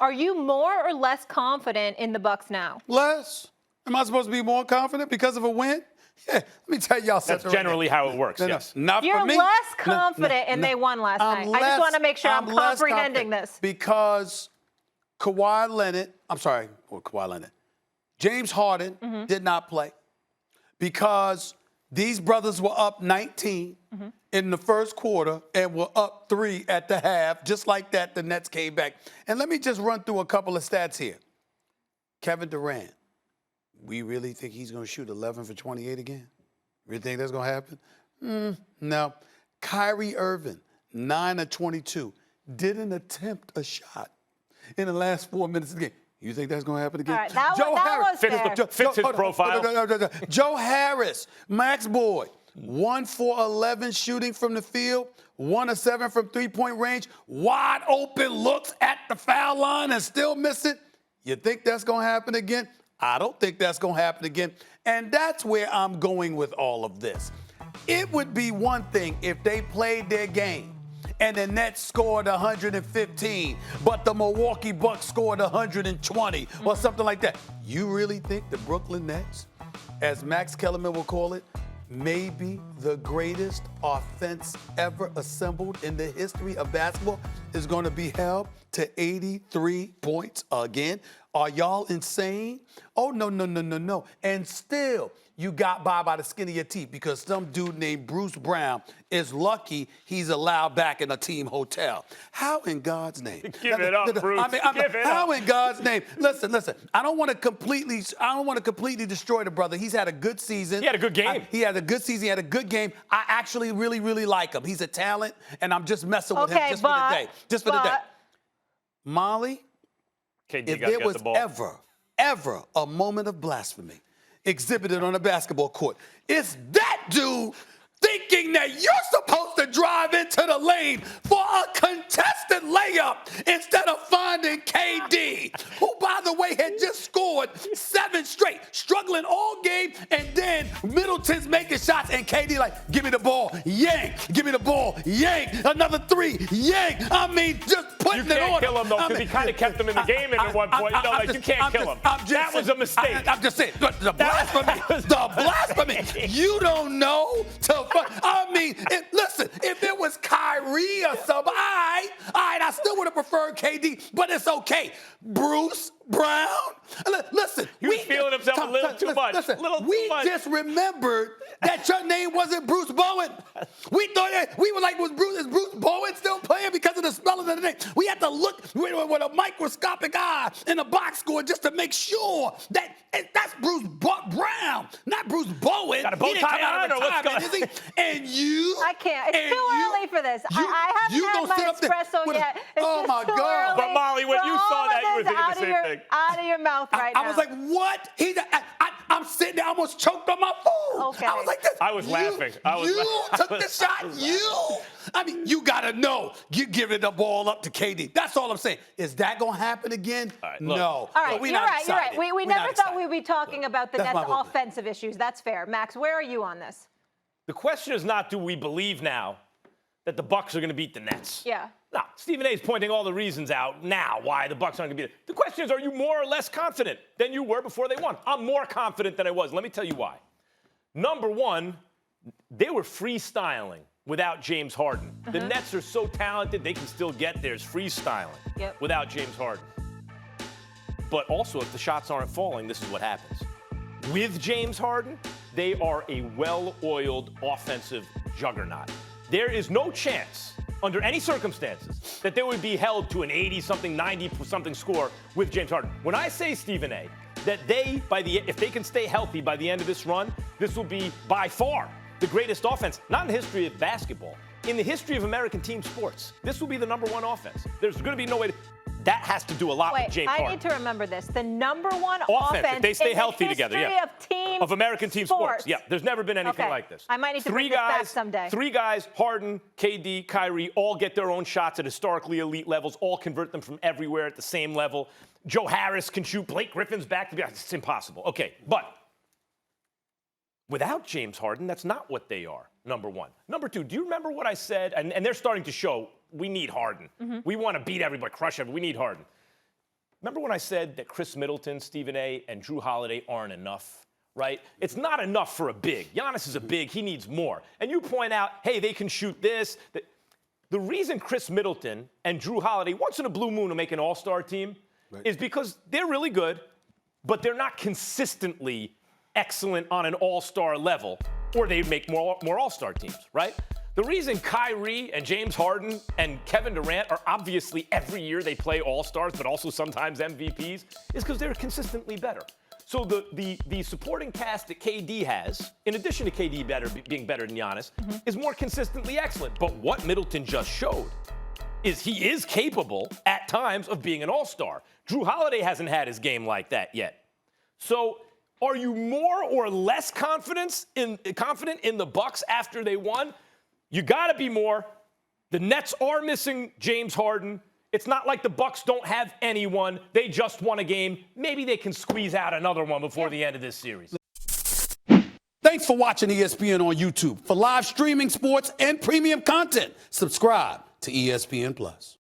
Are you more or less confident in the Bucks now? Less. Am I supposed to be more confident because of a win? Yeah, let me tell y'all something. That's generally how it works, yes. Not You're for me. less confident and they won last night. I just want to make sure I'm comprehending this. Because Kawhi Leonard, James Harden did not play. Because these brothers were up 19 in the first quarter and were up 3 at the half. Just like that, the Nets came back. And let me just run through a couple of stats here. Kevin Durant, we really think he's going to shoot 11 for 28 again? Really think that's going to happen? No. Kyrie Irving, 9 of 22, didn't attempt a shot in the last 4 minutes of the game. You think that's going to happen again? All right, that was fits his profile. Joe Harris, Max Boy, 1 for 11 shooting from the field, 1 of 7 from three-point range, wide open looks at the foul line and still miss it. You think that's going to happen again? I don't think that's going to happen again. And that's where I'm going with all of this. It would be one thing if they played their game and the Nets scored 115, but the Milwaukee Bucks scored 120 or something like that. You really think the Brooklyn Nets, as Max Kellerman will call it, may be the greatest offense ever assembled in the history of basketball, is going to be held to 83 points again? Are y'all insane? Oh, no. And still, you got by the skin of your teeth because some dude named Bruce Brown is lucky he's allowed back in a team hotel. How in God's name? Give it up, Bruce. How in God's name? Listen. I don't want to completely destroy the brother. He's had a good season. He had a good game. He had a good season. He had a good game. I actually really like him. He's a talent, and I'm just messing with him just for the day. Just for the day. Molly, if there was ever a moment of blasphemy exhibited on a basketball court, it's that dude thinking that you're supposed to drive into the lane for a contested layup instead of finding KD, who, by the way, had just scored 7 straight, struggling all game, and then Middleton's making shots, and KD like, give me the ball, yank, give me the ball, yank, another 3, yank. I mean, just putting it on. You can't kill him, though, because he kind of kept him in the game at one point. You can't kill him. That was a mistake. I'm just saying, the blasphemy, you don't know I mean, listen, if it was Kyrie or somebody, I still would have preferred KD, but it's okay. Bruce Brown, listen. He was feeling himself a little too much. Listen, we just remembered that your name wasn't Bruce Bowen. We thought we were like, is Bruce Bowen still playing because of the spelling of the name? We had to look with a microscopic eye in a box score just to make sure that that's Bruce Brown, not Bruce Bowen. Got a bow tie on or what's going on? Is he? And you? I can't. It's too early for this. I haven't had my espresso yet. Oh my God! But Molly, when you saw that, you were thinking the same thing. Out of your mouth right now. I was like, what? I'm sitting there, I almost choked on my food. Okay. I was like this. I was laughing. You took the shot. I mean, you got to know. You giving the ball up to KD. That's all I'm saying. Is that going to happen again? Right, no. All right, you're right. We never thought we'd be talking about the Nets' offensive issues. That's fair. Max, where are you on this? The question is not, do we believe now that the Bucks are going to beat the Nets? Yeah. No, Stephen A is pointing all the reasons out now why the Bucks aren't going to beat it. The question is, are you more or less confident than you were before they won? I'm more confident than I was. Let me tell you why. Number one, they were freestyling without James Harden. The Nets are so talented, they can still get theirs freestyling without James Harden. But also, if the shots aren't falling, this is what happens. With James Harden, they are a well-oiled offensive juggernaut. There is no chance, under any circumstances, that they would be held to an 80-something, 90-something score with James Harden. When I say, Stephen A, that if they can stay healthy by the end of this run, this will be by far the greatest offense, not in the history of basketball, in the history of American team sports. This will be the #1 offense. There's going to be no way that has to do a lot with James Harden. I need to remember this. The #1 offense if they stay healthy together, of American team sports. Yeah, there's never been anything like this. I might need to bring this back someday. 3 guys, Harden, KD, Kyrie, all get their own shots at historically elite levels, all convert them from everywhere at the same level. Joe Harris can shoot. Blake Griffin's back. It's impossible. Okay, but without James Harden, that's not what they are, #1. #2, do you remember what I said? And they're starting to show we need Harden. We want to beat everybody, crush everybody. We need Harden. Remember when I said that Chris Middleton, Stephen A., and Drew Holiday aren't enough, right? It's not enough for a big. Giannis is a big. He needs more. And you point out, hey, they can shoot this. The reason Chris Middleton and Drew Holiday, once in a blue moon, will make an all-star team is because they're really good, but they're not consistently excellent on an all-star level, or they'd make more all-star teams, right? The reason Kyrie and James Harden and Kevin Durant are obviously every year they play all-stars, but also sometimes MVPs, is because they're consistently better. So the supporting cast that KD has, in addition to KD being better than Giannis, is more consistently excellent. But what Middleton just showed is he is capable at times of being an all-star. Drew Holiday hasn't had his game like that yet. So are you more or less confident in the Bucks after they won? You got to be more. The Nets are missing James Harden. It's not like the Bucks don't have anyone. They just won a game. Maybe they can squeeze out another one before the end of this series. Thanks for watching ESPN on YouTube. For live streaming sports and premium content, subscribe to ESPN+.